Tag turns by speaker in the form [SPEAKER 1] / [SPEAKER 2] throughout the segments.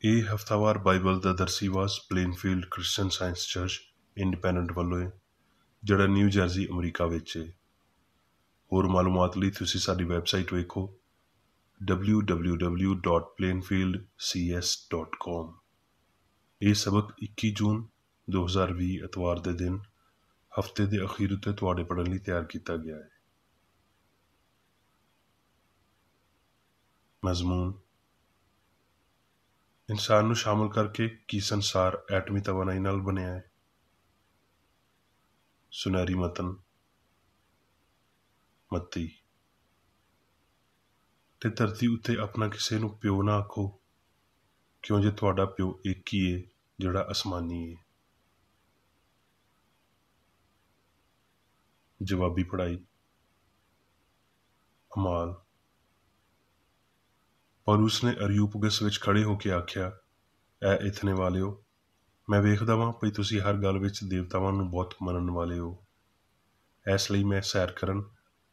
[SPEAKER 1] ਇਹ ਹਫ਼ਤਾਵਾਰ ਬਾਈਬਲ ਦਾ ਦਰਸੀ ਵਾਸ Plainfield Christian Science Church Independent ਵੱਲੋਂ ਹੈ, ਜਿਹੜਾ ਨਿਊ ਜਰਸੀ ਅਮਰੀਕਾ ਵਿੱਚ ਹੈ। ਹੋਰ ਮਾਲੂਮਾਤ ਲਈ ਤੁਸੀਂ ਸਾਡੀ ਵੈਬਸਾਈਟ ਵੇਖੋ www.plainfieldcs.com। ਇਹ ਸਬਕ 21 ਜੂਨ 2020 ਐਤਵਾਰ ਦੇ ਦਿਨ ਹਫ਼ਤੇ ਦੇ ਅਖੀਰ ਉੱਤੇ ਤੁਹਾਡੇ ਪੜ੍ਹਨ ਲਈ ਤਿਆਰ ਕੀਤਾ ਗਿਆ ਹੈ। ਮਜ਼ਮੂਨ: ਇਨਸਾਨ ਨੂੰ ਸ਼ਾਮਲ ਕਰਕੇ ਕੀ ਸੰਸਾਰ ਐਟਮੀ ਤਵਾਨਾਈ ਨਾਲ ਬਣਿਆ ਹੈ? ਸੁਨਹਿਰੀ ਮਤਨ ਮੱਤੀ: ਤੇ ਧਰਤੀ ਉੱਤੇ ਆਪਣਾ ਕਿਸੇ ਨੂੰ ਪਿਓ ਨਾ ਆਖੋ, ਕਿਉਂ ਜੇ ਤੁਹਾਡਾ ਪਿਓ ਇੱਕ ਹੀ ਹੈ ਜਿਹੜਾ ਅਸਮਾਨੀ ਹੈ। ਜਵਾਬੀ ਪੜ੍ਹਾਈ। ਅਮਾਲ: ਪੌਲੁਸ ਨੇ ਅਰਿਯੂਪਗਸ ਵਿੱਚ ਖੜੇ ਹੋ ਕੇ ਆਖਿਆ, ਐ ਇਥਨੇ ਵਾਲਿਓ, ਮੈਂ ਵੇਖਦਾ ਵਾਂ ਭਈ ਤੁਸੀਂ ਹਰ ਗੱਲ ਵਿੱਚ ਦੇਵਤਾਵਾਂ ਨੂੰ ਬਹੁਤ ਮੰਨਣ ਵਾਲੇ ਹੋ। ਇਸ ਲਈ ਮੈਂ ਸੈਰ ਕਰਨ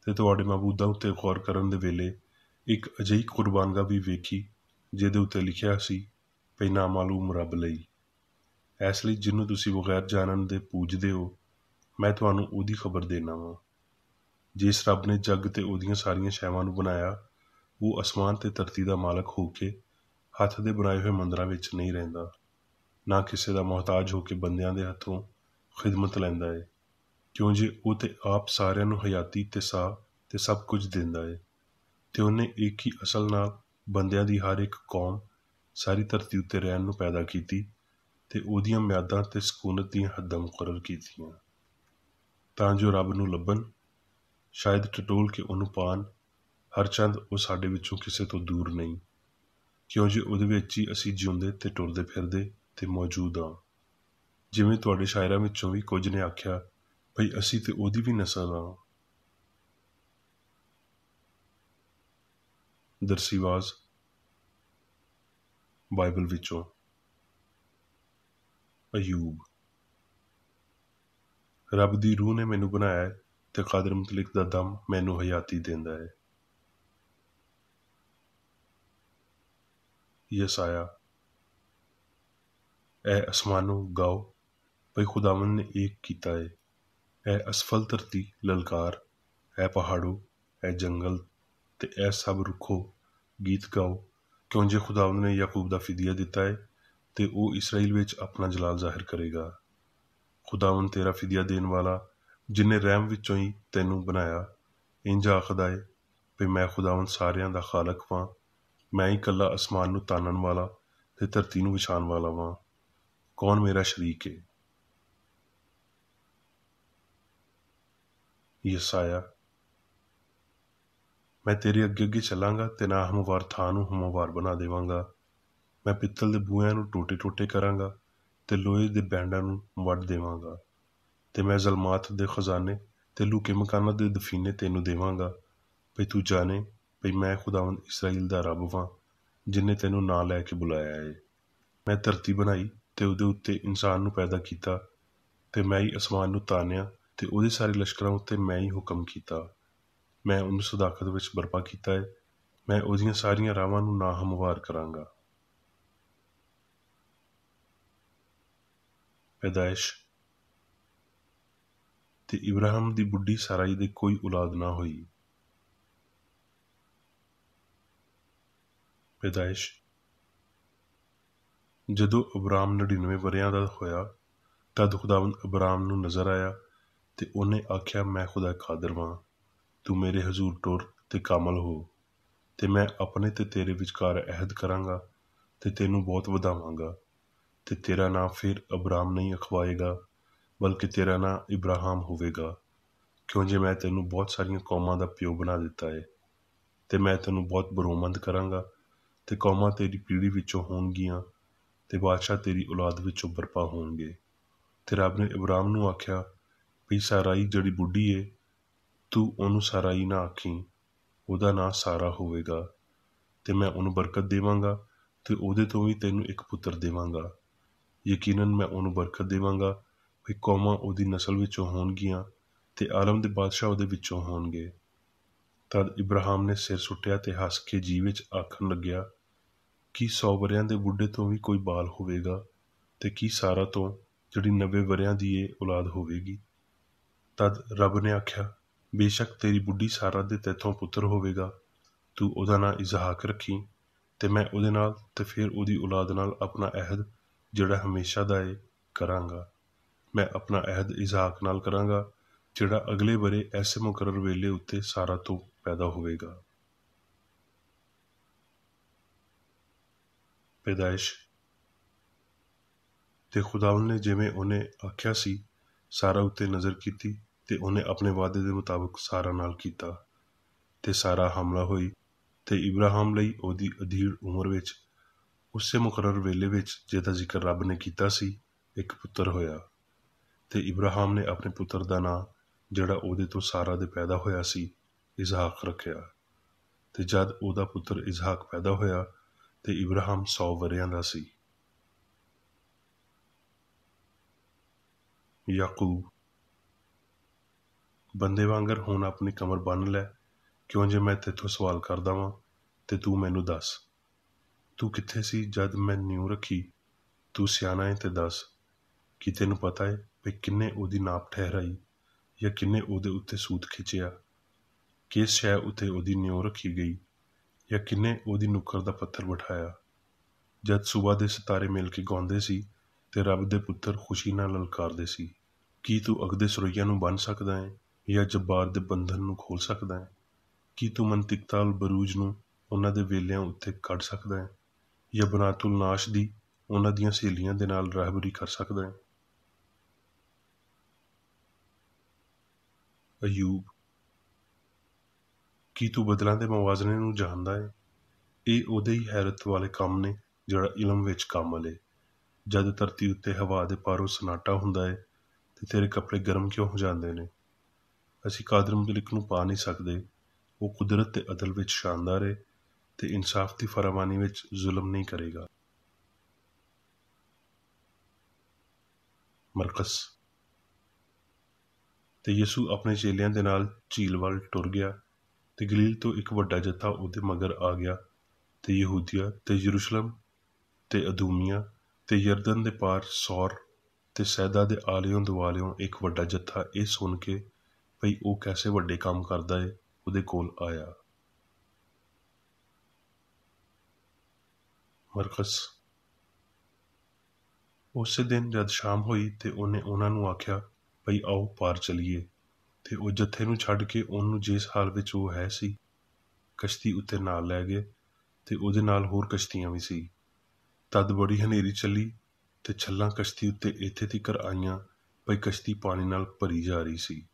[SPEAKER 1] ਤੇ ਤੁਹਾਡੇ ਮਬੂਦਾਂ ਉੱਤੇ ਗੌਰ ਕਰਨ ਦੇ ਵੇਲੇ ਇੱਕ ਅਜਿਹੀ ਕੁਰਬਾਨਗਾਹ ਵੀ ਵੇਖੀ ਜਿਹਦੇ ਉੱਤੇ ਲਿਖਿਆ ਸੀ ਭਈ ਨਾਮਾਲੂਮ ਰੱਬ ਲਈ। ਇਸ ਲਈ ਜਿਹਨੂੰ ਤੁਸੀਂ ਬਗੈਰ ਜਾਣਨ ਦੇ ਪੂਜਦੇ ਹੋ, ਮੈਂ ਤੁਹਾਨੂੰ ਉਹਦੀ ਖਬਰ ਦੇਣਾ ਵਾਂ। ਜਿਸ ਰੱਬ ਨੇ ਜੱਗ ਤੇ ਉਹਦੀਆਂ ਸਾਰੀਆਂ ਸ਼ੈਵਾਂ ਨੂੰ ਬਣਾਇਆ, ਉਹ ਅਸਮਾਨ ਤੇ ਧਰਤੀ ਦਾ ਮਾਲਕ ਹੋ ਕੇ ਹੱਥ ਦੇ ਬਣਾਏ ਹੋਏ ਮੰਦਰਾਂ ਵਿੱਚ ਨਹੀਂ ਰਹਿੰਦਾ, ਨਾ ਕਿਸੇ ਦਾ ਮੁਹਤਾਜ ਹੋ ਕੇ ਬੰਦਿਆਂ ਦੇ ਹੱਥੋਂ ਖਿਦਮਤ ਲੈਂਦਾ ਹੈ, ਕਿਉਂ ਜੇ ਉਹ ਤੇ ਆਪ ਸਾਰਿਆਂ ਨੂੰ ਹਯਾਤੀ ਤੇ ਸਾਹ ਤੇ ਸਭ ਕੁਝ ਦਿੰਦਾ ਹੈ। ਤੇ ਉਹਨੇ ਇੱਕ ਹੀ ਅਸਲ ਨਾਲ ਬੰਦਿਆਂ ਦੀ ਹਰ ਇੱਕ ਕੌਮ ਸਾਰੀ ਧਰਤੀ ਉੱਤੇ ਰਹਿਣ ਨੂੰ ਪੈਦਾ ਕੀਤੀ ਤੇ ਉਹਦੀਆਂ ਮਿਆਦਾਂ ਤੇ ਸਕੂਨਤ ਦੀਆਂ ਹੱਦਾਂ ਮੁਕਰਰ ਕੀਤੀਆਂ, ਤਾਂ ਜੋ ਰੱਬ ਨੂੰ ਲੱਭਣ, ਸ਼ਾਇਦ ਟਟੋਲ ਕੇ ਉਹਨੂੰ ਪਾਣ। ਹਰ ਚੰਦ ਉਹ ਸਾਡੇ ਵਿੱਚੋਂ ਕਿਸੇ ਤੋਂ ਦੂਰ ਨਹੀਂ, ਕਿਉਂ ਜੇ ਉਹਦੇ ਵਿੱਚ ਹੀ ਅਸੀਂ ਜਿਉਂਦੇ ਤੇ ਟੁਰਦੇ ਫਿਰਦੇ ਤੇ ਮੌਜੂਦ ਹਾਂ। ਜਿਵੇਂ ਤੁਹਾਡੇ ਸ਼ਾਇਰਾਂ ਵਿੱਚੋਂ ਵੀ ਕੁਝ ਨੇ ਆਖਿਆ ਭਈ ਅਸੀਂ ਤੇ ਉਹਦੀ ਵੀ ਨਸਲ ਹਾਂ। ਦਰਸੀਵਾਜ਼ ਬਾਈਬਲ ਵਿੱਚੋਂ। ਅਯੂਬ: ਰੱਬ ਦੀ ਰੂਹ ਨੇ ਮੈਨੂੰ ਬਣਾਇਆ ਹੈ ਤੇ ਕਾਦਰ ਮੁਤਲਿਕ ਦਾ ਦਮ ਮੈਨੂੰ ਹਯਾਤੀ ਦਿੰਦਾ ਹੈ। ਯਸਾਇਆ: ਐ ਅਸਮਾਨੋਂ ਗਾਓ ਭਈ ਖੁਦਾਵੰਦ ਨੇ ਏਕ ਕੀਤਾ ਹੈ। ਐ ਅਸਫਲ ਧਰਤੀ ਲਲਕਾਰ, ਐ ਪਹਾੜੋ, ਐ ਜੰਗਲ ਤੇ ਐ ਸਭ ਰੁੱਖੋ ਗੀਤ ਗਾਓ, ਕਿਉਂ ਜੇ ਖੁਦਾਵੰਦ ਨੇ ਯਾਕੂਬ ਦਾ ਫਿਦਿਆ ਦਿੱਤਾ ਹੈ ਤੇ ਉਹ ਇਸਰਾਈਲ ਵਿੱਚ ਆਪਣਾ ਜਲਾਲ ਜ਼ਾਹਿਰ ਕਰੇਗਾ। ਖੁਦਾਵੰਦ ਤੇਰਾ ਫਿਦਿਆ ਦੇਣ ਵਾਲਾ, ਜਿਨੇ ਰਹਿਮ ਵਿੱਚੋਂ ਹੀ ਤੈਨੂੰ ਬਣਾਇਆ, ਇੰਝ ਆਖਦਾ ਹੈ ਵੀ ਮੈਂ ਖੁਦਾਵੰਦ ਸਾਰਿਆਂ ਦਾ ਖਾਲਕ ਵਾਂ। ਮੈਂ ਹੀ ਇਕੱਲਾ ਅਸਮਾਨ ਨੂੰ ਤਾਨਣ ਵਾਲਾ ਤੇ ਧਰਤੀ ਨੂੰ ਵਿਛਾਉਣ ਵਾਲਾ ਵਾਂ। ਕੌਣ ਮੇਰਾ ਸ਼ਰੀਕ ਹੈ? ਯਸਾਇਆ: ਮੈਂ ਤੇਰੇ ਅੱਗੇ ਅੱਗੇ ਚੱਲਾਂਗਾ ਤੇ ਨਾ ਹਮਵਾਰ ਥਾਂ ਨੂੰ ਹਮਵਾਰ ਬਣਾ ਦੇਵਾਂਗਾ। ਮੈਂ ਪਿੱਤਲ ਦੇ ਬੂਹਿਆਂ ਨੂੰ ਟੋਟੇ ਟੋਟੇ ਕਰਾਂਗਾ ਤੇ ਲੋਹੇ ਦੇ ਬੈਂਡਾਂ ਨੂੰ ਵੱਢ ਦੇਵਾਂਗਾ। ਤੇ ਮੈਂ ਜ਼ਲਮਾਤ ਦੇ ਖਜ਼ਾਨੇ ਤੇ ਲੁਕੇ ਮਕਾਨਾਂ ਦੇ ਦਫੀਨੇ ਤੈਨੂੰ ਦੇਵਾਂਗਾ, ਭਈ ਤੂੰ ਜਾਣੇ ਭਈ ਮੈਂ ਖੁਦਾਵੰਦ ਇਸਰਾਈਲ ਦਾ ਰੱਬ ਵਾਂ, ਜਿਨੇ ਤੈਨੂੰ ਨਾਂ ਲੈ ਕੇ ਬੁਲਾਇਆ ਹੈ। ਮੈਂ ਧਰਤੀ ਬਣਾਈ ਤੇ ਉਹਦੇ ਉੱਤੇ ਇਨਸਾਨ ਨੂੰ ਪੈਦਾ ਕੀਤਾ, ਤੇ ਮੈਂ ਹੀ ਅਸਮਾਨ ਨੂੰ ਤਾਨਿਆ ਤੇ ਉਹਦੇ ਸਾਰੇ ਲਸ਼ਕਰਾਂ ਉੱਤੇ ਮੈਂ ਹੀ ਹੁਕਮ ਕੀਤਾ। ਮੈਂ ਉਹਨੂੰ ਸਦਾਕਤ ਵਿੱਚ ਬਰਪਾ ਕੀਤਾ ਹੈ। ਮੈਂ ਉਹਦੀਆਂ ਸਾਰੀਆਂ ਰਾਵਾਂ ਨੂੰ ਨਾ ਹਮਵਾਰ ਕਰਾਂਗਾ। ਪੈਦਾਇਸ਼: ਤੇ ਇਬਰਾਹਿਮ ਦੀ ਬੁੱਢੀ ਸਾਰਾਈ ਦੇ ਕੋਈ ਔਲਾਦ ਨਾ ਹੋਈ। ਪੈਦਾਇਸ਼: ਜਦੋਂ ਅਬਰਾਮ 99 ਵਰ੍ਹਿਆਂ ਦਾ ਹੋਇਆ, ਤਦ ਖੁਦਾਵੰਦ ਅਬਰਾਮ ਨੂੰ ਨਜ਼ਰ ਆਇਆ ਤੇ ਉਹਨੇ ਆਖਿਆ, ਮੈਂ ਖੁਦਾ ਕਾਦਰ ਵਾਂ, ਤੂੰ ਮੇਰੇ ਹਜ਼ੂਰ ਟੁਰ ਤੇ ਕਾਮਲ ਹੋ, ਤੇ ਮੈਂ ਆਪਣੇ ਤੇ ਤੇਰੇ ਵਿਚਕਾਰ ਅਹਿਦ ਕਰਾਂਗਾ ਤੇ ਤੈਨੂੰ ਬਹੁਤ ਵਧਾਵਾਂਗਾ, ਤੇ ਤੇਰਾ ਨਾਂ ਫਿਰ ਅਬਰਾਮ ਨਹੀਂ ਅਖਵਾਏਗਾ, ਬਲਕਿ ਤੇਰਾ ਨਾਂ ਇਬਰਾਹਿਮ ਹੋਵੇਗਾ, ਕਿਉਂ ਜੇ ਮੈਂ ਤੈਨੂੰ ਬਹੁਤ ਸਾਰੀਆਂ ਕੌਮਾਂ ਦਾ ਪਿਓ ਬਣਾ ਦਿੱਤਾ ਹੈ। ਤੇ ਮੈਂ ਤੈਨੂੰ ਬਹੁਤ ਬਰੋਮੰਦ ਕਰਾਂਗਾ ਤੇ ਕੌਮਾਂ ਤੇਰੀ ਪੀੜ੍ਹੀ ਵਿੱਚੋਂ ਹੋਣਗੀਆਂ ਤੇ ਬਾਦਸ਼ਾਹ ਤੇਰੀ ਔਲਾਦ ਵਿੱਚੋਂ ਬਰਪਾ ਹੋਣਗੇ। ਤੇ ਰੱਬ ਨੇ ਇਬਰਾਹਿਮ ਨੂੰ ਆਖਿਆ ਵੀ ਸਾਰਾਈ ਜਿਹੜੀ ਬੁੱਢੀ ਏ, ਤੂੰ ਉਹਨੂੰ ਸਾਰਾਈ ਨਾ ਆਖੀ, ਉਹਦਾ ਨਾਂ ਸਾਰਾ ਹੋਵੇਗਾ, ਤੇ ਮੈਂ ਉਹਨੂੰ ਬਰਕਤ ਦੇਵਾਂਗਾ ਤੇ ਉਹਦੇ ਤੋਂ ਵੀ ਤੈਨੂੰ ਇੱਕ ਪੁੱਤਰ ਦੇਵਾਂਗਾ। ਯਕੀਨਨ ਮੈਂ ਉਹਨੂੰ ਬਰਕਤ ਦੇਵਾਂਗਾ ਵੀ ਕੌਮਾਂ ਉਹਦੀ ਨਸਲ ਵਿੱਚੋਂ ਹੋਣਗੀਆਂ ਤੇ ਆਲਮ ਦੇ ਬਾਦਸ਼ਾਹ ਉਹਦੇ ਵਿੱਚੋਂ ਹੋਣਗੇ। ਤਦ ਇਬਰਾਹਿਮ ਨੇ ਸਿਰ ਸੁੱਟਿਆ ਤੇ ਹੱਸ ਕੇ ਜੀ ਵਿੱਚ ਆਖਣ ਲੱਗਿਆ ਕੀ 100 ਵਰ੍ਹਿਆਂ ਦੇ ਬੁੱਢੇ ਤੋਂ ਵੀ ਕੋਈ ਬਾਲ ਹੋਵੇਗਾ, ਤੇ ਕੀ ਸਾਰਾ ਤੋਂ ਜਿਹੜੀ 90 ਵਰ੍ਹਿਆਂ ਦੀ ਔਲਾਦ ਹੋਵੇਗੀ। ਤਦ ਰੱਬ ਨੇ ਆਖਿਆ, ਬੇਸ਼ੱਕ ਤੇਰੀ ਬੁੱਢੀ ਸਾਰਾ ਦੇ ਤੈਥੋਂ ਪੁੱਤਰ ਹੋਵੇਗਾ, ਤੂੰ ਉਹਦਾ ਨਾਂ ਇਜ਼ਹਾਕ ਰੱਖੀ, ਤੇ ਮੈਂ ਉਹਦੇ ਨਾਲ ਤੇ ਫਿਰ ਉਹਦੀ ਔਲਾਦ ਨਾਲ ਆਪਣਾ ਅਹਿਦ ਜਿਹੜਾ ਹਮੇਸ਼ਾ ਦਾ ਕਰਾਂਗਾ। ਮੈਂ ਆਪਣਾ ਅਹਿਦ ਇਜ਼ਹਾਕ ਨਾਲ ਕਰਾਂਗਾ, ਜਿਹੜਾ ਅਗਲੇ ਵਰੇ ਐਸੇ ਮੁਕਰਰ ਵੇਲੇ ਉੱਤੇ ਸਾਰਾ ਤੋਂ ਪੈਦਾ ਹੋਵੇਗਾ। ਪੈਦਾਇਸ਼। ਤੇ ਖੁਦਾਵੰਦ ਨੇ ਜਿਵੇਂ ਉਹਨੇ ਆਖਿਆ ਸੀ ਸਾਰਾ ਉੱਤੇ ਨਜ਼ਰ ਕੀਤੀ, ਤੇ ਉਹਨੇ ਆਪਣੇ ਵਾਅਦੇ ਦੇ ਮੁਤਾਬਕ ਸਾਰਾ ਨਾਲ ਕੀਤਾ। ਤੇ ਸਾਰਾ ਹਮਲਾ ਹੋਈ, ਤੇ ਇਬਰਾਹਿਮ ਲਈ ਉਹਦੀ ਅਧੀੜ ਉਮਰ ਵਿੱਚ ਉਸੇ ਮੁਕਰਰ ਵੇਲੇ ਵਿੱਚ ਜਿਹਦਾ ਜ਼ਿਕਰ ਰੱਬ ਨੇ ਕੀਤਾ ਸੀ, ਇੱਕ ਪੁੱਤਰ ਹੋਇਆ। ਤੇ ਇਬਰਾਹਿਮ ਨੇ ਆਪਣੇ ਪੁੱਤਰ ਦਾ ਨਾਂ ਜਿਹੜਾ ਉਹਦੇ ਤੋਂ ਸਾਰਾ ਦੇ ਪੈਦਾ ਹੋਇਆ ਸੀ, ਇਜ਼ਹਾਕ ਰੱਖਿਆ। ਤੇ ਜਦ ਉਹਦਾ ਪੁੱਤਰ ਇਜ਼ਹਾਕ ਪੈਦਾ ਹੋਇਆ, ਤੇ ਇਬਰਾਹਿਮ 100 ਵਰ੍ਹਿਆਂ ਦਾ ਸੀ। ਯਾਕੂਬ। ਬੰਦੇ ਵਾਂਗਰ ਹੁਣ ਆਪਣੀ ਕਮਰ ਬੰਨ੍ਹ ਲੈ, ਕਿਉਂ ਜੇ ਮੈਂ ਤੈਥੋਂ ਸਵਾਲ ਕਰਦਾ ਵਾਂ, ਤੇ ਤੂੰ ਮੈਨੂੰ ਦੱਸ। ਤੂੰ ਕਿੱਥੇ ਸੀ ਜਦ ਮੈਂ ਨਿਊ ਰੱਖੀ? ਤੂੰ ਸਿਆਣਾ ਏ ਤੇ ਦੱਸ। ਕੀ ਤੈਨੂੰ ਪਤਾ ਏ ਵੀ ਕਿੰਨੇ ਉਹਦੀ ਨਾਪ ਠਹਿਰਾਈ, ਜਾਂ ਕਿੰਨੇ ਉਹਦੇ ਉੱਤੇ ਸੂਤ ਖਿੱਚਿਆ? ਕਿਸ ਸ਼ੈ ਉੱਤੇ ਉਹਦੀ ਨਿਊ ਰੱਖੀ ਗਈ, ਜਾਂ ਕਿੰਨੇ ਉਹਦੀ ਨੁੱਕਰ ਦਾ ਪੱਥਰ ਬਿਠਾਇਆ? ਜਦ ਸੁਬਹ ਦੇ ਸਿਤਾਰੇ ਮਿਲ ਕੇ ਗਾਉਂਦੇ ਸੀ, ਤੇ ਰੱਬ ਦੇ ਪੁੱਤਰ ਖੁਸ਼ੀ ਨਾਲ ਲਲਕਾਰਦੇ ਸੀ। ਕੀ ਤੂੰ ਅਗਦੇ ਸਰੋਈਆਂ ਨੂੰ ਬੰਨ੍ਹ ਸਕਦਾ ਹੈ, ਜਾਂ ਜੱਬਾਰ ਦੇ ਬੰਧਨ ਨੂੰ ਖੋਲ੍ਹ ਸਕਦਾ ਹੈ? ਕੀ ਤੂੰ ਮੰਤਿਕਤਾਲ ਬਰੂਜ ਨੂੰ ਉਹਨਾਂ ਦੇ ਵੇਲਿਆਂ ਉੱਤੇ ਕੱਢ ਸਕਦਾ ਹੈ, ਜਾਂ ਬਨਾਤੁਲ ਨਾਸ਼ ਦੀ ਉਹਨਾਂ ਦੀਆਂ ਸਹੇਲੀਆਂ ਦੇ ਨਾਲ ਰਹਿਬਰੀ ਕਰ ਸਕਦਾ ਹੈ? ਅਯੂਬ। ਕੀ ਤੂੰ ਬਦਲਾਂ ਦੇ ਮਵਾਜ਼ਨੇ ਨੂੰ ਜਾਣਦਾ ਹੈ? ਇਹ ਉਹਦੇ ਹੀ ਹੈਰਤ ਵਾਲੇ ਕੰਮ ਨੇ ਜਿਹੜਾ ਇਲਮ ਵਿੱਚ ਕਾਮਲ ਏ। ਜਦ ਧਰਤੀ ਉੱਤੇ ਹਵਾ ਦੇ ਪਾਰੋਂ ਸਨਾਟਾ ਹੁੰਦਾ ਹੈ, ਤੇ ਤੇਰੇ ਕੱਪੜੇ ਗਰਮ ਕਿਉਂ ਹੋ ਜਾਂਦੇ ਨੇ? ਅਸੀਂ ਕਾਦਰ ਮਲਿਕ ਨੂੰ ਪਾ ਨਹੀਂ ਸਕਦੇ। ਉਹ ਕੁਦਰਤ ਤੇ ਅਦਲ ਵਿੱਚ ਸ਼ਾਨਦਾਰ ਏ, ਤੇ ਇਨਸਾਫ ਦੀ ਫਰਾਮਾਨੀ ਵਿੱਚ ਜ਼ੁਲਮ ਨਹੀਂ ਕਰੇਗਾ। ਮਰਕਸ। ਤੇ ਯਿਸੂ ਆਪਣੇ ਚੇਲਿਆਂ ਦੇ ਨਾਲ ਝੀਲ ਵੱਲ ਟੁਰ ਗਿਆ, ਤੇ ਗਲੀਲ ਤੋਂ ਇੱਕ ਵੱਡਾ ਜੱਥਾ ਉਹਦੇ ਮਗਰ ਆ ਗਿਆ। ਤੇ ਯਹੂਦੀਆ ਤੇ ਯਰੂਸ਼ਲਮ ਤੇ ਅਦੂਮੀਆ ਤੇ ਯਰਦਨ ਦੇ ਪਾਰ ਸੌਰ ਤੇ ਸੈਦਾ ਦੇ ਆਲਿਓਂ ਦੁਆਲਿਓਂ ਇੱਕ ਵੱਡਾ ਜੱਥਾ ਇਹ ਸੁਣ ਕੇ ਭਈ ਉਹ ਕੈਸੇ ਵੱਡੇ ਕੰਮ ਕਰਦਾ ਏ, ਉਹਦੇ ਕੋਲ ਆਇਆ। ਮਰਕਸ। ਉਸੇ ਦਿਨ ਜਦ ਸ਼ਾਮ ਹੋਈ, ਤੇ ਉਹਨੇ ਉਹਨਾਂ ਨੂੰ ਆਖਿਆ ਭਈ ਆਓ ਪਾਰ ਚਲੀਏ। ਤੇ ਉਹ ਜੱਥੇ ਨੂੰ ਛੱਡ ਕੇ ਉਹਨੂੰ ਜਿਸ ਹਾਲ ਵਿੱਚ ਉਹ ਹੈ ਸੀ, ਕਸ਼ਤੀ ਉੱਤੇ ਨਾਲ ਲੈ ਗਏ, ਤੇ ਉਹਦੇ ਨਾਲ ਹੋਰ ਕਸ਼ਤੀਆਂ ਵੀ ਸੀ। ਤਦ ਬੜੀ ਹਨੇਰੀ ਚੱਲੀ, ਤੇ ਛੱਲਾਂ ਕਸ਼ਤੀ ਉੱਤੇ ਇੱਥੇ ਤੀਕਰ ਆਈਆਂ ਭਈ ਕਸ਼ਤੀ ਪਾਣੀ ਨਾਲ ਭਰੀ ਜਾ ਰਹੀ ਸੀ,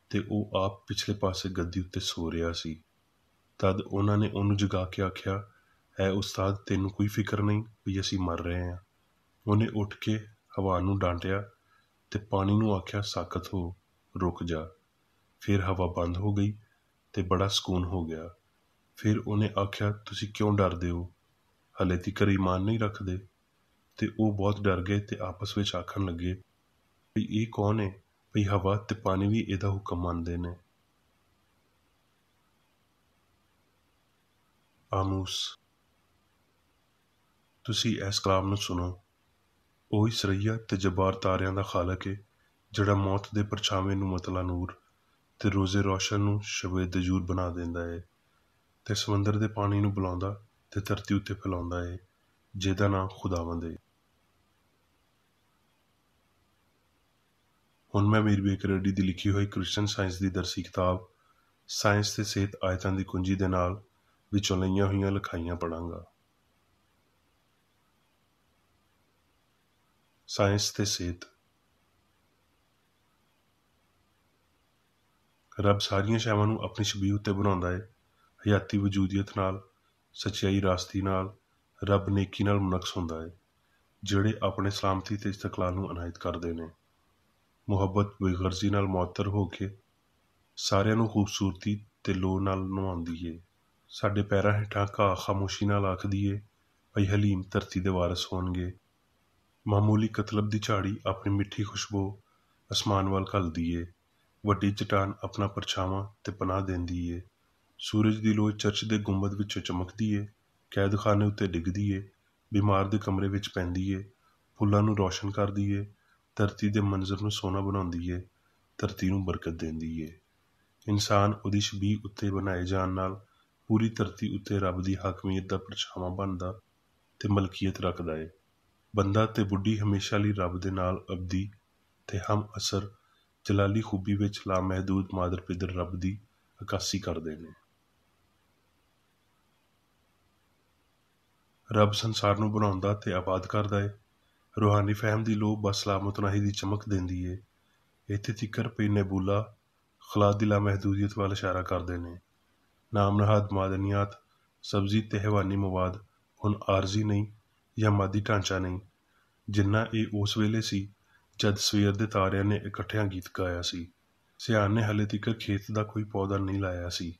[SPEAKER 1] ਤੇ ਉਹ ਆਪ ਪਿਛਲੇ ਪਾਸੇ ਗੱਦੀ ਉੱਤੇ ਸੋ ਰਿਹਾ ਸੀ। ਤਦ ਉਹਨਾਂ ਨੇ ਉਹਨੂੰ ਜਗਾ ਕੇ ਆਖਿਆ, ਹੈ ਉਸਤਾਦ, ਤੈਨੂੰ ਕੋਈ ਫਿਕਰ ਨਹੀਂ ਵੀ ਅਸੀਂ ਮਰ ਰਹੇ ਹਾਂ? ਉਹਨੇ ਉੱਠ ਕੇ ਹਵਾ ਨੂੰ ਡਾਂਟਿਆ, ਤੇ ਪਾਣੀ ਨੂੰ ਆਖਿਆ, ਸਾਕਤ ਹੋ, ਰੁਕ ਜਾ। ਫਿਰ ਹਵਾ ਬੰਦ ਹੋ ਗਈ, ਤੇ ਬੜਾ ਸਕੂਨ ਹੋ ਗਿਆ। ਫਿਰ ਉਹਨੇ ਆਖਿਆ, ਤੁਸੀਂ ਕਿਉਂ ਡਰਦੇ ਹੋ? ਹਲੇ ਤੀਕਰ ਈਮਾਨ ਨਹੀਂ ਰੱਖਦੇ? ਤੇ ਉਹ ਬਹੁਤ ਡਰ ਗਏ, ਤੇ ਆਪਸ ਵਿੱਚ ਆਖਣ ਲੱਗੇ ਵੀ ਇਹ ਕੌਣ ਹੈ ਵੀ ਹਵਾ ਤੇ ਪਾਣੀ ਵੀ ਇਹਦਾ ਹੁਕਮ ਮੰਨਦੇ ਨੇ। ਆਮੂਸ। ਤੁਸੀਂ ਇਸ ਕਲਾਮ ਨੂੰ ਸੁਣੋ। ਉਹੀ ਸਰਈਆ ਤੇ ਜਬਾਰ ਤਾਰਿਆਂ ਦਾ ਖਾਲਕ ਏ, ਜਿਹੜਾ ਮੌਤ ਦੇ ਪਰਛਾਵੇਂ ਨੂੰ ਮਤਲਾ ਨੂਰ, ਤੇ ਰੋਜ਼ੇ ਰੋਸ਼ਨ ਨੂੰ ਸ਼ਬੇ ਦਜੂਰ ਬਣਾ ਦਿੰਦਾ ਏ, ਤੇ ਸਮੁੰਦਰ ਦੇ ਪਾਣੀ ਨੂੰ ਬੁਲਾਉਂਦਾ, ਤੇ ਧਰਤੀ ਉੱਤੇ ਫੈਲਾਉਂਦਾ ਏ, ਜਿਹਦਾ ਨਾਂ ਖੁਦਾਵੰਦ ਏ। ਹੁਣ ਮੈਂ ਮੀਰ ਬੇਕਰ ਰੈਡੀ ਦੀ ਲਿਖੀ ਹੋਈ ਕ੍ਰਿਸਚਨ ਸਾਇੰਸ ਦੀ ਦਰਸੀ ਕਿਤਾਬ ਸਾਇੰਸ ਤੇ ਸਿਹਤ ਆਇਤਾਂ ਦੀ ਕੁੰਜੀ ਦੇ ਨਾਲ ਵਿੱਚੋਂ ਲਈਆਂ ਹੋਈਆਂ ਲਿਖਾਈਆਂ ਪੜ੍ਹਾਂਗਾ। ਸਾਇੰਸ ਤੇ ਸਿਹਤ। ਰੱਬ ਸਾਰੀਆਂ ਸ਼ੈਵਾਂ ਨੂੰ ਆਪਣੀ ਛਬੀ ਉੱਤੇ ਬਣਾਉਂਦਾ ਏ, ਹਯਾਤੀ ਵਜੂਦੀਅਤ ਨਾਲ, ਸੱਚਾਈ ਰਾਸਤੀ ਨਾਲ। ਰੱਬ ਨੇਕੀ ਨਾਲ ਮੁਨਕਸ ਹੁੰਦਾ ਏ, ਜਿਹੜੇ ਆਪਣੇ ਸਲਾਮਤੀ ਤੇ ਇਸਤਕਲਾਲ ਨੂੰ ਅਨਾਇਤ ਕਰਦੇ ਨੇ। ਮੁਹੱਬਤ ਬੇਗਰਜ਼ੀ ਨਾਲ ਮੁਅੱਤਰ ਹੋ ਕੇ ਸਾਰਿਆਂ ਨੂੰ ਖੂਬਸੂਰਤੀ ਤੇ ਲੋਹ ਨਾਲ ਨਵਾਉਂਦੀ ਏ। ਸਾਡੇ ਪੈਰਾਂ ਹੇਠਾਂ ਘਾਹ ਖਾਮੋਸ਼ੀ ਨਾਲ ਆਖਦੀ ਏ ਭਈ ਹਲੀਮ ਧਰਤੀ ਦੇ ਵਾਰਸ ਹੋਣਗੇ। ਮਾਮੂਲੀ ਕਤਲਬ ਦੀ ਝਾੜੀ ਆਪਣੀ ਮਿੱਠੀ ਖੁਸ਼ਬੂ ਅਸਮਾਨ ਵੱਲ ਘੱਲਦੀ ਏ। ਵੱਡੀ ਚਟਾਨ ਆਪਣਾ ਪਰਛਾਵਾਂ ਤੇ ਪਨਾਹ ਦਿੰਦੀ ਏ। ਸੂਰਜ ਦੀ ਲੋਅ ਚਰਚ ਦੇ ਗੁੰਬਦ ਵਿੱਚੋਂ ਚਮਕਦੀ ਏ, ਕੈਦਖਾਨੇ ਉੱਤੇ ਡਿੱਗਦੀ ਏ, ਬਿਮਾਰ ਦੇ ਕਮਰੇ ਵਿੱਚ ਪੈਂਦੀ ਏ, ਫੁੱਲਾਂ ਨੂੰ ਰੌਸ਼ਨ ਕਰਦੀ ਏ, ਧਰਤੀ ਦੇ ਮੰਜ਼ਰ ਨੂੰ ਸੋਹਣਾ ਬਣਾਉਂਦੀ ਏ, ਧਰਤੀ ਨੂੰ ਬਰਕਤ ਦਿੰਦੀ ਏ। ਇਨਸਾਨ ਉਹਦੀ ਛਬੀਹ ਉੱਤੇ ਬਣਾਏ ਜਾਣ ਨਾਲ ਪੂਰੀ ਧਰਤੀ ਉੱਤੇ ਰੱਬ ਦੀ ਹਾਕਮੀਅਤ ਦਾ ਪਰਛਾਵਾਂ ਬਣਦਾ ਤੇ ਮਲਕੀਅਤ ਰੱਖਦਾ ਏ। ਬੰਦਾ ਤੇ ਬੁੱਢੀ ਹਮੇਸ਼ਾ ਲਈ ਰੱਬ ਦੇ ਨਾਲ ਅਬਦੀ ਤੇ ਹਮ ਅਸਰ ਜਲਾਲੀ ਖੂਬੀ ਵਿੱਚ ਲਾਮਹਿਦੂਦ ਮਾਦਰ ਪਿਦਰ ਰੱਬ ਦੀ ਅਕਾਸੀ ਕਰਦੇ ਨੇ। ਰੱਬ ਸੰਸਾਰ ਨੂੰ ਬਣਾਉਂਦਾ ਤੇ ਆਬਾਦ ਕਰਦਾ ਏ। ਰੂਹਾਨੀ ਫਹਿਮ ਦੀ ਲੋਅ ਬਸਲਾਮਤਨਾਹੀ ਦੀ ਚਮਕ ਦਿੰਦੀ ਏ। ਇੱਥੇ ਤੀਕਰ ਪਈ ਨੈਬੂਲਾ ਖਲਾ ਦੀ ਲਾਮਹਿਦੂਦੀਅਤ ਵੱਲ ਇਸ਼ਾਰਾ ਕਰਦੇ ਨੇ। ਨਾਮ ਨਹਾਦ ਮਾਦਨੀਆਤ, ਸਬਜ਼ੀ ਤੇ ਹੈਵਾਨੀ ਮਵਾਦ ਹੁਣ ਆਰਜ਼ੀ ਨਹੀਂ ਜਾਂ ਮਾਦੀ ਢਾਂਚਾ ਨਹੀਂ, ਜਿੰਨਾ ਇਹ ਉਸ ਵੇਲੇ ਸੀ ਜਦ ਸਵੇਰ ਦੇ ਤਾਰਿਆਂ ਨੇ ਇਕੱਠਿਆਂ ਗੀਤ ਗਾਇਆ ਸੀ। ਸਿਆਣ ਨੇ ਹਲੇ ਤੀਕਰ ਖੇਤ ਦਾ ਕੋਈ ਪੌਦਾ ਨਹੀਂ ਲਾਇਆ ਸੀ।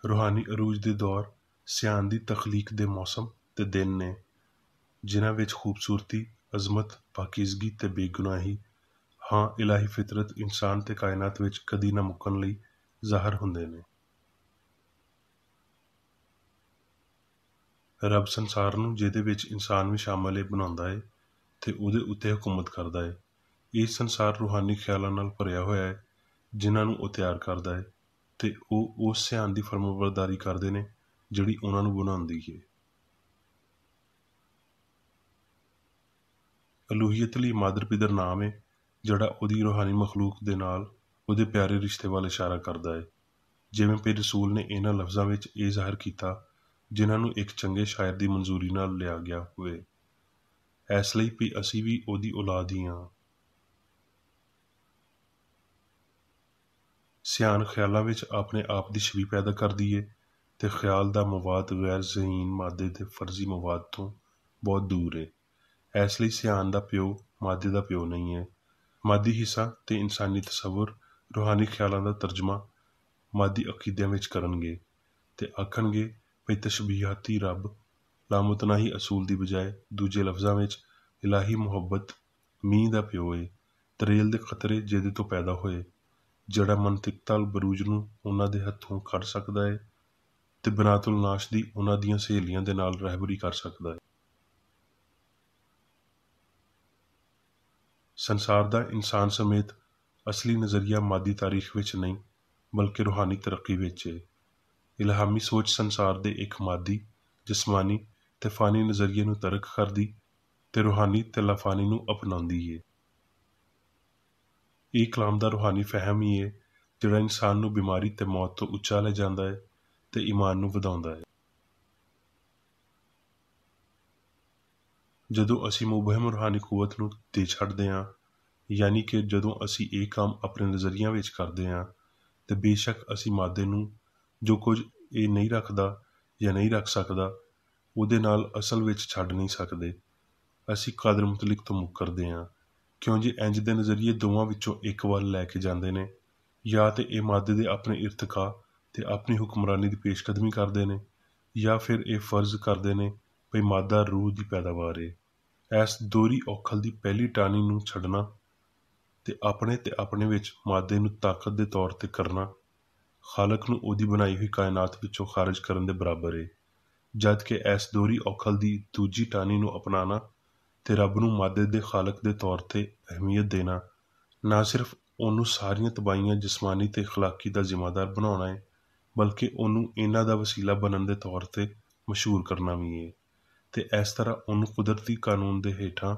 [SPEAKER 1] ਰੂਹਾਨੀ ਅਰੂਜ ਦੇ ਦੌਰ ਸਿਆਣ ਦੀ ਤਖਲੀਕ ਦੇ ਮੌਸਮ ਤੇ ਦਿਨ ਨੇ, ਜਿਨ੍ਹਾਂ ਵਿੱਚ ਖੂਬਸੂਰਤੀ, ਅਜ਼ਮਤ, ਪਾਕੀਜ਼ਗੀ ਤੇ ਬੇਗੁਨਾਹੀ, ਹਾਂ ਇਲਾਹੀ ਫਿਤਰਤ ਇਨਸਾਨ ਤੇ ਕਾਇਨਾਤ ਵਿੱਚ ਕਦੀ ਨਾ ਮੁੱਕਣ ਲਈ ਜ਼ਾਹਰ ਹੁੰਦੇ ਨੇ। ਰੱਬ ਸੰਸਾਰ ਨੂੰ, ਜਿਹਦੇ ਵਿੱਚ ਇਨਸਾਨ ਵੀ ਸ਼ਾਮਲ ਏ, ਬਣਾਉਂਦਾ ਏ ਤੇ ਉਹਦੇ ਉੱਤੇ ਹਕੂਮਤ ਕਰਦਾ ਏ। ਇਹ ਸੰਸਾਰ ਰੂਹਾਨੀ ਖਿਆਲਾਂ ਨਾਲ ਭਰਿਆ ਹੋਇਆ ਏ, ਜਿਨ੍ਹਾਂ ਨੂੰ ਉਹ ਤਿਆਰ ਕਰਦਾ ਏ ਤੇ ਉਹ ਉਸ ਸਿਆਣ ਦੀ ਫਰਮਾਬਰਦਾਰੀ ਕਰਦੇ ਨੇ ਜਿਹੜੀ ਉਹਨਾਂ ਨੂੰ ਬਣਾਉਂਦੀ ਏ। ਅਲੂਹੀਅਤ ਲਈ ਮਾਦਰ ਪਿਦਰ ਨਾਮ ਏ, ਜਿਹੜਾ ਉਹਦੀ ਰੂਹਾਨੀ ਮਖਲੂਕ ਦੇ ਨਾਲ ਉਹਦੇ ਪਿਆਰੇ ਰਿਸ਼ਤੇ ਵੱਲ ਇਸ਼ਾਰਾ ਕਰਦਾ ਏ। ਜਿਵੇਂ ਪੀ ਰਸੂਲ ਨੇ ਇਹਨਾਂ ਲਫ਼ਜ਼ਾਂ ਵਿੱਚ ਇਹ ਜ਼ਾਹਰ ਕੀਤਾ ਜਿਨ੍ਹਾਂ ਨੂੰ ਇੱਕ ਚੰਗੇ ਸ਼ਾਇਰ ਦੀ ਮਨਜ਼ੂਰੀ ਨਾਲ ਲਿਆ ਗਿਆ ਹੋਵੇ, ਇਸ ਲਈ ਵੀ ਅਸੀਂ ਵੀ ਉਹਦੀ ਔਲਾਦ ਹੀ ਹਾਂ। ਸਿਆਣ ਖਿਆਲਾਂ ਵਿੱਚ ਆਪਣੇ ਆਪ ਦੀ ਛਵੀ ਪੈਦਾ ਕਰਦੀ ਏ ਤੇ ਖਿਆਲ ਦਾ ਮਵਾਦ ਗੈਰ ਜ਼ਹੀਨ ਮਾਦੇ ਦੇ ਫਰਜ਼ੀ ਮਵਾਦ ਤੋਂ ਬਹੁਤ ਦੂਰ ਏ। ਇਸ ਲਈ ਸਿਆਣ ਦਾ ਪਿਓ ਮਾਦੇ ਦਾ ਪਿਓ ਨਹੀਂ ਹੈ। ਮਾਦੀ ਹਿੱਸਾ ਤੇ ਇਨਸਾਨੀ ਤਸੱਵੁਰ ਰੂਹਾਨੀ ਖਿਆਲਾਂ ਦਾ ਤਰਜਮਾ ਮਾਦੀ ਅਕੀਦਿਆਂ ਵਿੱਚ ਕਰਨਗੇ ਤੇ ਆਖਣਗੇ ਭਈ ਤਸ਼ਬੀਹਾਤੀ ਰੱਬ ਲਾਮਤਨਾਹੀ ਅਸੂਲ ਦੀ ਬਜਾਏ ਦੂਜੇ ਲਫ਼ਜ਼ਾਂ ਵਿੱਚ ਇਲਾਹੀ ਮੁਹੱਬਤ ਮੀਂਹ ਦਾ ਪਿਓ ਏ, ਤਰੇਲ ਦੇ ਖਤਰੇ ਜਿਹਦੇ ਤੋਂ ਪੈਦਾ ਹੋਏ, ਜਿਹੜਾ ਮੰਤਿਕਤਾਲ ਬਰੂਜ ਨੂੰ ਉਹਨਾਂ ਦੇ ਹੱਥੋਂ ਕੱਢ ਸਕਦਾ ਏ ਤੇ ਬਨਾਤੁਲ ਨਾਸ਼ ਦੀ ਉਹਨਾਂ ਦੀਆਂ ਸਹੇਲੀਆਂ ਦੇ ਨਾਲ ਰਹਿਬਰੀ ਕਰ ਸਕਦਾ ਏ। ਸੰਸਾਰ ਦਾ ਇਨਸਾਨ ਸਮੇਤ ਅਸਲੀ ਨਜ਼ਰੀਆ ਮਾਦੀ ਤਾਰੀਖ ਵਿੱਚ ਨਹੀਂ ਬਲਕਿ ਰੂਹਾਨੀ ਤਰੱਕੀ ਵਿੱਚ ਏ। ਇਲਹਾਮੀ ਸੋਚ ਸੰਸਾਰ ਦੇ ਇੱਕ ਮਾਦੀ, ਜਿਸਮਾਨੀ ਤੇ ਫਾਨੀ ਨਜ਼ਰੀਏ ਨੂੰ ਤਰਕ ਕਰਦੀ ਤੇ ਰੂਹਾਨੀ ਤੇ ਲਾਫਾਨੀ ਨੂੰ ਅਪਣਾਉਂਦੀ ਏ। ਇਹ ਕਲਾਮ ਦਾ ਰੂਹਾਨੀ ਫਹਿਮ ਹੀ ਏ ਜਿਹੜਾ ਇਨਸਾਨ ਨੂੰ ਬਿਮਾਰੀ ਤੇ ਮੌਤ ਤੋਂ ਉੱਚਾ ਲੈ ਜਾਂਦਾ ਏ ਤੇ ਈਮਾਨ ਨੂੰ ਵਧਾਉਂਦਾ ਏ। ਜਦੋਂ ਅਸੀਂ ਮੁਬਹਿਮ ਰੂਹਾਨੀ ਕੂਵਤ ਨੂੰ ਦੇ ਛੱਡਦੇ ਹਾਂ, ਯਾਨੀ ਕਿ ਜਦੋਂ ਅਸੀਂ ਇਹ ਕੰਮ ਆਪਣੇ ਨਜ਼ਰੀਆਂ ਵਿੱਚ ਕਰਦੇ ਹਾਂ, ਤੇ ਬੇਸ਼ੱਕ ਅਸੀਂ ਮਾਦੇ ਨੂੰ ਜੋ ਕੁਝ ਇਹ ਨਹੀਂ ਰੱਖਦਾ ਜਾਂ ਨਹੀਂ ਰੱਖ ਸਕਦਾ ਉਹਦੇ ਨਾਲ ਅਸਲ ਵਿੱਚ ਛੱਡ ਨਹੀਂ ਸਕਦੇ। ਅਸੀਂ ਕਦਰ ਮੁਤਲਿਕ ਤੋਂ ਮੁੱਕਰਦੇ ਹਾਂ, ਕਿਉਂ ਜੇ ਇੰਜ ਦੇ ਨਜ਼ਰੀਏ ਦੋਵਾਂ ਵਿੱਚੋਂ ਇੱਕ ਵੱਲ ਲੈ ਕੇ ਜਾਂਦੇ ਨੇ। ਜਾਂ ਤੇ ਇਹ ਮਾਦੇ ਦੇ ਆਪਣੇ ਇਰਤਕਾ ਤੇ ਆਪਣੀ ਹੁਕਮਰਾਨੀ ਦੀ ਪੇਸ਼ਕਦਮੀ ਕਰਦੇ ਨੇ, ਜਾਂ ਫਿਰ ਇਹ ਫਰਜ਼ ਕਰਦੇ ਨੇ ਭਈ ਮਾਦਾ ਰੂਹ ਦੀ ਪੈਦਾਵਾਰ ਏ। ਇਸ ਦੋਹਰੀ ਔਖਲ ਦੀ ਪਹਿਲੀ ਟਾਹਣੀ ਨੂੰ ਛੱਡਣਾ ਤੇ ਆਪਣੇ ਵਿੱਚ ਮਾਦੇ ਨੂੰ ਤਾਕਤ ਦੇ ਤੌਰ ਤੇ ਕਰਨਾ ਖਾਲਕ ਨੂੰ ਉਹਦੀ ਬਣਾਈ ਹੋਈ ਕਾਇਨਾਤ ਵਿੱਚੋਂ ਖਾਰਜ ਕਰਨ ਦੇ ਬਰਾਬਰ ਏ, ਜਦ ਕਿ ਇਸ ਦੋਹਰੀ ਔਖਲ ਦੀ ਦੂਜੀ ਟਾਹਣੀ ਨੂੰ ਅਪਣਾਉਣਾ ਤੇ ਰੱਬ ਨੂੰ ਮਾਦੇ ਦੇ ਖਾਲਕ ਦੇ ਤੌਰ ਤੇ ਅਹਿਮੀਅਤ ਦੇਣਾ ਨਾ ਸਿਰਫ ਉਹਨੂੰ ਸਾਰੀਆਂ ਤਬਾਹੀਆਂ ਜਿਸਮਾਨੀ ਤੇ ਅਖਲਾਕੀ ਦਾ ਜ਼ਿੰਮੇਦਾਰ ਬਣਾਉਣਾ ਏ, ਬਲਕਿ ਉਹਨੂੰ ਇਹਨਾਂ ਦਾ ਵਸੀਲਾ ਬਣਨ ਦੇ ਤੌਰ ਤੇ ਮਸ਼ਹੂਰ ਕਰਨਾ ਵੀ ਏ ਤੇ ਇਸ ਤਰ੍ਹਾਂ ਉਹਨੂੰ ਕੁਦਰਤੀ ਕਾਨੂੰਨ ਦੇ ਹੇਠਾਂ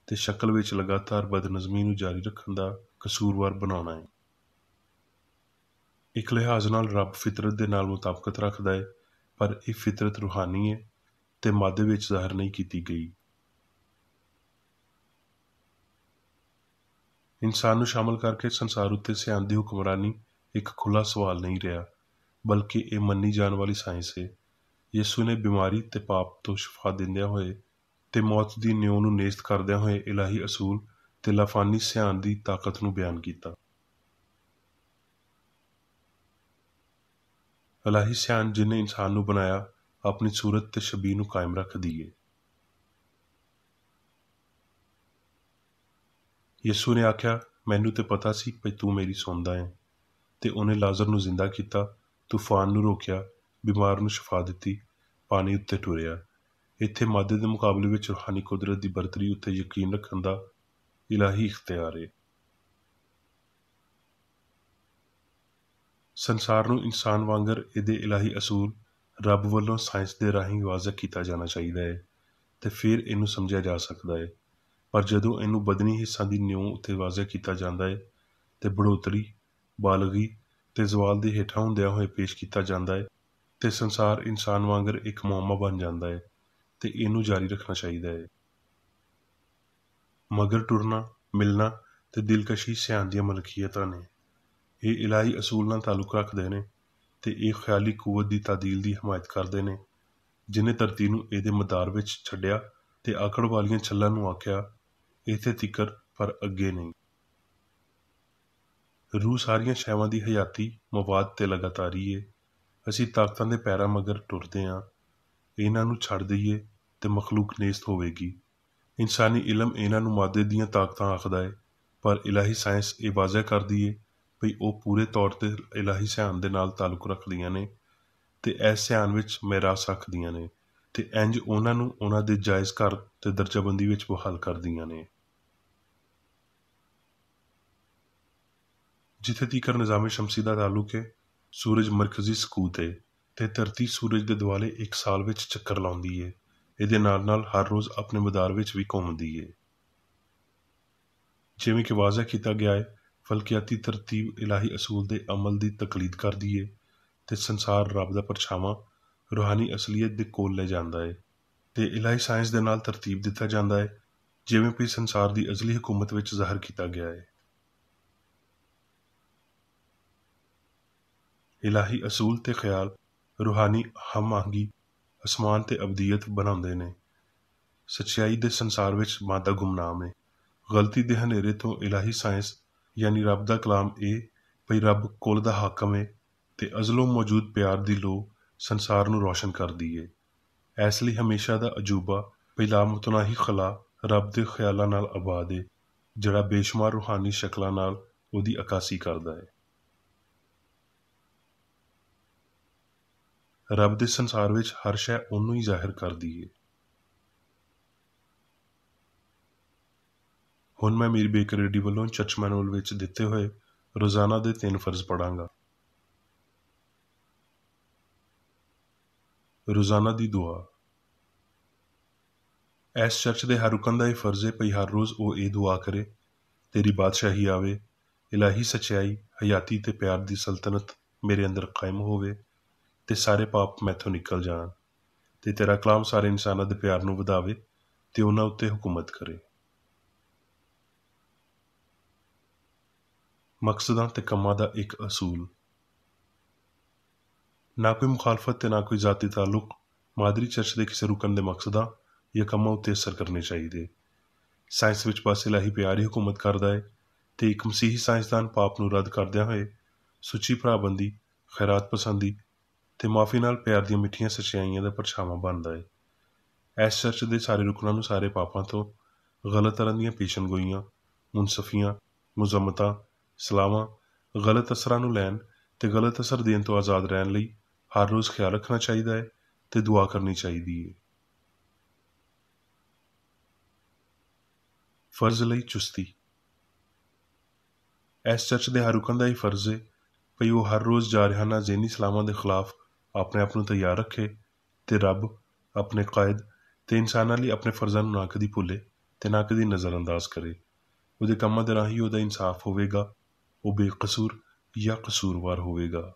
[SPEAKER 1] ਤੇ ਸ਼ਕਲ ਵਿੱਚ ਲਗਾਤਾਰ ਬਦਨਜ਼ਮੀ ਨੂੰ ਜਾਰੀ ਰੱਖਣ ਦਾ ਕਸੂਰਵਾਰ ਬਣਾਉਣਾ ਏ। ਇੱਕ ਲਿਹਾਜ਼ ਨਾਲ ਰੱਬ ਫਿਤਰਤ ਦੇ ਨਾਲ ਮੁਤਾਬਕਤ ਰੱਖਦਾ ਏ, ਪਰ ਇਹ ਫਿਤਰਤ ਰੂਹਾਨੀ ਏ ਤੇ ਮਾਦੇ ਵਿੱਚ ਜ਼ਾਹਰ ਨਹੀਂ ਕੀਤੀ ਗਈ। ਇਨਸਾਨ ਨੂੰ ਸ਼ਾਮਲ ਕਰਕੇ ਸੰਸਾਰ ਉੱਤੇ ਸਿਆਣ ਦੀ ਹੁਕਮਰਾਨੀ ਇੱਕ ਖੁੱਲ੍ਹਾ ਸਵਾਲ ਨਹੀਂ ਰਿਹਾ, ਬਲਕਿ ਇਹ ਮੰਨੀ ਜਾਣ ਵਾਲੀ ਸਾਇੰਸ ਏ। ਯਿਸੂ ਨੇ ਬਿਮਾਰੀ ਤੇ ਪਾਪ ਤੋਂ ਸ਼ਿਫਾ ਦਿੰਦਿਆਂ ਹੋਏ ਤੇ ਮੌਤ ਦੀ ਨਿਉ ਨੂੰ ਨੇਸਤ ਕਰਦਿਆਂ ਹੋਏ ਇਲਾਹੀ ਅਸੂਲ ਤੇ ਲਾਫਾਨੀ ਸਿਆਣ ਦੀ ਤਾਕਤ ਨੂੰ ਬਿਆਨ ਕੀਤਾ। ਇਲਾਹੀ ਸਿਆਣ ਜਿਹਨੇ ਇਨਸਾਨ ਨੂੰ ਬਣਾਇਆ ਆਪਣੀ ਸੂਰਤ ਤੇ ਸ਼ਬੀਹ ਨੂੰ ਕਾਇਮ ਰੱਖਦੀ ਏ। ਯਿਸੂ ਨੇ ਆਖਿਆ, ਮੈਨੂੰ ਤੇ ਪਤਾ ਸੀ ਭਈ ਤੂੰ ਮੇਰੀ ਸੁਣਦਾ ਏ, ਤੇ ਉਹਨੇ ਲਾਜ਼ਰ ਨੂੰ ਜ਼ਿੰਦਾ ਕੀਤਾ, ਤੂਫਾਨ ਨੂੰ ਰੋਕਿਆ, ਬਿਮਾਰ ਨੂੰ ਸ਼ਿਫਾ ਦਿੱਤੀ, ਪਾਣੀ ਉੱਤੇ ਟੁਰਿਆ। ਇੱਥੇ ਮਾਦੇ ਦੇ ਮੁਕਾਬਲੇ ਵਿੱਚ ਰੂਹਾਨੀ ਕੁਦਰਤ ਦੀ ਬਰਤਰੀ ਉੱਤੇ ਯਕੀਨ ਰੱਖਣ ਦਾ ਇਲਾਹੀ ਇਖਤਿਆਰ ਹੈ। ਸੰਸਾਰ ਨੂੰ ਇਨਸਾਨ ਵਾਂਗਰ ਇਹਦੇ ਇਲਾਹੀ ਅਸੂਲ ਰੱਬ ਵੱਲੋਂ ਸਾਇੰਸ ਦੇ ਰਾਹੀਂ ਵਾਜ਼ਹ ਕੀਤਾ ਜਾਣਾ ਚਾਹੀਦਾ ਹੈ ਤੇ ਫਿਰ ਇਹਨੂੰ ਸਮਝਿਆ ਜਾ ਸਕਦਾ ਹੈ। ਪਰ ਜਦੋਂ ਇਹਨੂੰ ਬਦਨੀ ਹਿੱਸਾਂ ਦੀ ਨਿਉ ਉੱਤੇ ਵਾਜ਼ਹ ਕੀਤਾ ਜਾਂਦਾ ਹੈ ਤੇ ਬੜੋਤਰੀ, ਬਾਲਗੀ ਤੇ ਜ਼ਵਾਲ ਦੇ ਹੇਠਾਂ ਹੁੰਦਿਆਂ ਹੋਏ ਪੇਸ਼ ਕੀਤਾ ਜਾਂਦਾ ਹੈ ਤੇ ਸੰਸਾਰ ਇਨਸਾਨ ਵਾਂਗਰ ਇੱਕ ਮੁਅੱਮਾ ਬਣ ਜਾਂਦਾ ਹੈ ਤੇ ਇਹਨੂੰ ਜਾਰੀ ਰੱਖਣਾ ਚਾਹੀਦਾ ਹੈ। ਮਗਰ ਟੁਰਨਾ, ਮਿਲਣਾ ਤੇ ਦਿਲਕਸ਼ੀ ਸਿਆਣ ਦੀਆਂ ਮਲਕੀਅਤਾਂ ਨੇ। ਇਹ ਇਲਾਹੀ ਅਸੂਲ ਨਾਲ ਤਾਲੁਕ ਰੱਖਦੇ ਨੇ ਤੇ ਇਹ ਖਿਆਲੀ ਕੂਵਤ ਦੀ ਤਾਦੀਲ ਦੀ ਹਮਾਇਤ ਕਰਦੇ ਨੇ, ਜਿਹਨੇ ਧਰਤੀ ਨੂੰ ਇਹਦੇ ਮਦਾਰ ਵਿੱਚ ਛੱਡਿਆ ਤੇ ਆਕੜ ਵਾਲੀਆਂ ਛੱਲਾਂ ਨੂੰ ਆਖਿਆ, ਇੱਥੇ ਤਿੱਕਰ ਪਰ ਅੱਗੇ ਨਹੀਂ। ਰੂਹ ਸਾਰੀਆਂ ਸ਼ੈਵਾਂ ਦੀ ਹਯਾਤੀ, ਮਵਾਦ ਤੇ ਲਗਾਤਾਰੀ ਏ। ਅਸੀਂ ਤਾਕਤਾਂ ਦੇ ਪੈਰਾਂ ਮਗਰ ਟੁਰਦੇ ਹਾਂ। ਇਹਨਾਂ ਨੂੰ ਛੱਡ ਦਈਏ ਤੇ ਮਖਲੂਕ ਨੇਸਤ ਹੋਵੇਗੀ। ਇਨਸਾਨੀ ਇਲਮ ਇਹਨਾਂ ਨੂੰ ਮਾਦੇ ਦੀਆਂ ਤਾਕਤਾਂ ਆਖਦਾ ਹੈ, ਪਰ ਇਲਾਹੀ ਸਾਇੰਸ ਇਹ ਵਾਜ਼ਹ ਕਰਦੀ ਏ ਭਈ ਉਹ ਪੂਰੇ ਤੌਰ ਤੇ ਇਲਾਹੀ ਸਿਆਣ ਦੇ ਨਾਲ ਤਾਲੁਕ ਰੱਖਦੀਆਂ ਨੇ ਤੇ ਇਸ ਸਿਆਣ ਵਿੱਚ ਮਿਰਾਸ ਰੱਖਦੀਆਂ ਨੇ ਤੇ ਇੰਜ ਉਹਨਾਂ ਨੂੰ ਉਹਨਾਂ ਦੇ ਜਾਇਜ਼ ਘਰ ਤੇ ਦਰਜਾਬੰਦੀ ਵਿੱਚ ਬਹਾਲ ਕਰਦੀਆਂ ਨੇ। ਜਿੱਥੇ ਤੀਕਰ ਨਿਜ਼ਾਮ ਸ਼ਮਸੀ ਦਾ ਤਾਲੁਕ ਹੈ, ਸੂਰਜ ਮਰਕਜ਼ੀ ਸਕੂਤ ਹੈ ਤੇ ਧਰਤੀ ਸੂਰਜ ਦੇ ਦੁਆਲੇ ਇੱਕ ਸਾਲ ਵਿੱਚ ਚੱਕਰ ਲਾਉਂਦੀ ਹੈ। ਇਹਦੇ ਨਾਲ ਨਾਲ ਹਰ ਰੋਜ਼ ਆਪਣੇ ਮਦਾਰ ਵਿੱਚ ਵੀ ਘੁੰਮਦੀ ਹੈ। ਜਿਵੇਂ ਕਿ ਵਾਜ਼ਹ ਕੀਤਾ ਗਿਆ ਹੈ, ਫਲਕਿਆਤੀ ਤਰਤੀਬ ਇਲਾਹੀ ਅਸੂਲ ਦੇ ਅਮਲ ਦੀ ਤਕਲੀਦ ਕਰਦੀ ਹੈ ਤੇ ਸੰਸਾਰ ਰੱਬ ਦਾ ਪਰਛਾਵਾਂ ਰੂਹਾਨੀ ਅਸਲੀਅਤ ਦੇ ਕੋਲ ਲੈ ਜਾਂਦਾ ਹੈ ਤੇ ਇਲਾਹੀ ਸਾਇੰਸ ਦੇ ਨਾਲ ਤਰਤੀਬ ਦਿੱਤਾ ਜਾਂਦਾ ਹੈ, ਜਿਵੇਂ ਕਿ ਸੰਸਾਰ ਦੀ ਅਜ਼ਲੀ ਹਕੂਮਤ ਵਿੱਚ ਜ਼ਾਹਰ ਕੀਤਾ ਗਿਆ ਹੈ। ਇਲਾਹੀ ਅਸੂਲ ਤੇ ਖਿਆਲ ਰੂਹਾਨੀ ਹਮ ਆਹੰਗੀ, ਅਸਮਾਨ ਤੇ ਅਬਦੀਅਤ ਬਣਾਉਂਦੇ ਨੇ। ਸੱਚਾਈ ਦੇ ਸੰਸਾਰ ਵਿੱਚ ਮਾਦਾ ਗੁਮਨਾਮ ਹੈ। ਗਲਤੀ ਦੇ ਹਨੇਰੇ ਤੋਂ ਇਲਾਹੀ ਸਾਇੰਸ ਯਾਨੀ ਰੱਬ ਦਾ ਕਲਾਮ ਇਹ ਭਈ ਰੱਬ ਕੁੱਲ ਦਾ ਹਾਕਮ ਹੈ ਤੇ ਅਜ਼ਲੋਂ ਮੌਜੂਦ ਪਿਆਰ ਦੀ ਲੋ ਸੰਸਾਰ ਨੂੰ ਰੋਸ਼ਨ ਕਰਦੀ ਹੈ। ਇਸ ਲਈ ਹਮੇਸ਼ਾ ਦਾ ਅਜੂਬਾ ਭਈ ਲਾਮਤਨਾਹੀ ਖਲਾ ਰੱਬ ਦੇ ਖਿਆਲਾਂ ਨਾਲ ਆਬਾਦ ਹੈ, ਜਿਹੜਾ ਬੇਸ਼ੁਮਾਰ ਰੂਹਾਨੀ ਸ਼ਕਲਾਂ ਨਾਲ ਉਹਦੀ ਅਕਾਸੀ ਕਰਦਾ ਹੈ। ਰੱਬ ਦੇ ਸੰਸਾਰ ਵਿੱਚ ਹਰ ਸ਼ੈ ਉਹਨੂੰ ਹੀ ਜ਼ਾਹਿਰ ਕਰਦੀ ਹੈ। ਹੁਣ ਮੈਂ ਮੀਰ ਬੇਕਰ ਰੈਡੀ ਵੱਲੋਂ ਚਰਚ ਮੈਨੂਅਲ ਵਿੱਚ ਦਿੱਤੇ ਹੋਏ ਰੋਜ਼ਾਨਾ ਦੇ 3 ਫਰਜ਼ ਪੜਾਂਗਾ। ਰੋਜ਼ਾਨਾ ਦੀ ਦੁਆ। ਇਸ ਚਰਚ ਦੇ ਹਰ ਰੁਕਨ ਦਾ ਇਹ ਫਰਜ਼ ਹੈ ਭਈ ਹਰ ਰੋਜ਼ ਉਹ ਇਹ ਦੁਆ ਕਰੇ, ਤੇਰੀ ਬਾਦਸ਼ਾਹੀ ਆਵੇ, ਇਲਾਹੀ ਸੱਚਾਈ, ਹਯਾਤੀ ਤੇ ਪਿਆਰ ਦੀ ਸਲਤਨਤ ਮੇਰੇ ਅੰਦਰ ਕਾਇਮ ਹੋਵੇ ਤੇ ਸਾਰੇ ਪਾਪ ਮੈਥੋਂ ਨਿਕਲ ਜਾਣ ਤੇ ਤੇਰਾ ਕਲਾਮ ਸਾਰੇ ਇਨਸਾਨਾਂ ਦੇ ਪਿਆਰ ਨੂੰ ਵਧਾਵੇ ਤੇ ਉਹਨਾਂ ਉੱਤੇ ਹੁਕੂਮਤ ਕਰੇ। ਮਕਸਦਾਂ ਤੇ ਕੰਮਾਂ ਦਾ ਇੱਕ ਅਸੂਲ। ਨਾ ਕੋਈ ਮੁਖਾਲਫਤ ਤੇ ਨਾ ਕੋਈ ਜ਼ਾਤੀ ਤਾਲੁਕ ਮਾਦਰੀ ਚਰਚ ਦੇ ਕਿਸੇ ਰੁਕਨ ਦੇ ਮਕਸਦਾਂ ਜਾਂ ਕੰਮਾਂ ਉੱਤੇ ਅਸਰ ਕਰਨੇ ਚਾਹੀਦੇ। ਸਾਇੰਸ ਵਿੱਚ ਬਸ ਇਲਾਹੀ ਪਿਆਰ ਹੀ ਹੁਕੂਮਤ ਕਰਦਾ ਹੈ ਤੇ ਇੱਕ ਮਸੀਹੀ ਸਾਇੰਸਦਾਨ ਪਾਪ ਨੂੰ ਰੱਦ ਕਰਦਿਆਂ ਹੋਏ ਸੁੱਚੀ ਭਰਾਬੰਦੀ, ਖੈਰਾਤ ਪਸੰਦੀ ਤੇ ਮਾਫੀ ਨਾਲ ਪਿਆਰ ਦੀਆਂ ਮਿੱਠੀਆਂ ਸੱਚਾਈਆਂ ਦਾ ਪਰਛਾਵਾਂ ਬਣਦਾ ਹੈ। ਇਸ ਚਰਚ ਦੇ ਸਾਰੇ ਰੁਕਨਾਂ ਨੂੰ ਸਾਰੇ ਪਾਪਾਂ ਤੋਂ, ਗਲਤ ਤਰ੍ਹਾਂ ਦੀਆਂ ਪੇਸ਼ਨਗੋਈਆਂ, ਮੁਨਸਫੀਆਂ, ਮੁਜ਼ੰਮਤਾਂ, ਸਲਾਹਾਂ, ਗਲਤ ਅਸਰਾਂ ਨੂੰ ਲੈਣ ਤੇ ਗਲਤ ਅਸਰ ਦੇਣ ਤੋਂ ਆਜ਼ਾਦ ਰਹਿਣ ਲਈ ਹਰ ਰੋਜ਼ ਖਿਆਲ ਰੱਖਣਾ ਚਾਹੀਦਾ ਹੈ ਤੇ ਦੁਆ ਕਰਨੀ ਚਾਹੀਦੀ ਹੈ। ਫਰਜ਼ ਲਈ ਚੁਸਤੀ। ਇਸ ਚਰਚ ਦੇ ਹਰ ਰੁਕਨ ਦਾ ਹੀ ਫਰਜ਼ ਹੈ ਭਈ ਉਹ ਹਰ ਰੋਜ਼ ਜਾਰਹਾਨਾ ਜ਼ਹਿਨੀ ਸਲਾਮਾਂ ਦੇ ਖਿਲਾਫ ਆਪਣੇ ਆਪ ਨੂੰ ਤਿਆਰ ਰੱਖੇ ਤੇ ਰੱਬ, ਆਪਣੇ ਕਾਇਦ ਤੇ ਇਨਸਾਨਾਂ ਲਈ ਆਪਣੇ ਫਰਜ਼ਾਂ ਨੂੰ ਨਾ ਕਦੀ ਭੁੱਲੇ ਤੇ ਨਾ ਕਦੀ ਨਜ਼ਰਅੰਦਾਜ਼ ਕਰੇ। ਉਹਦੇ ਕੰਮਾਂ ਦੇ ਰਾਹੀਂ ਉਹਦਾ ਇਨਸਾਫ ਹੋਵੇਗਾ, ਉਹ ਬੇਕਸੂਰ ਜਾਂ ਕਸੂਰਵਾਰ ਹੋਵੇਗਾ।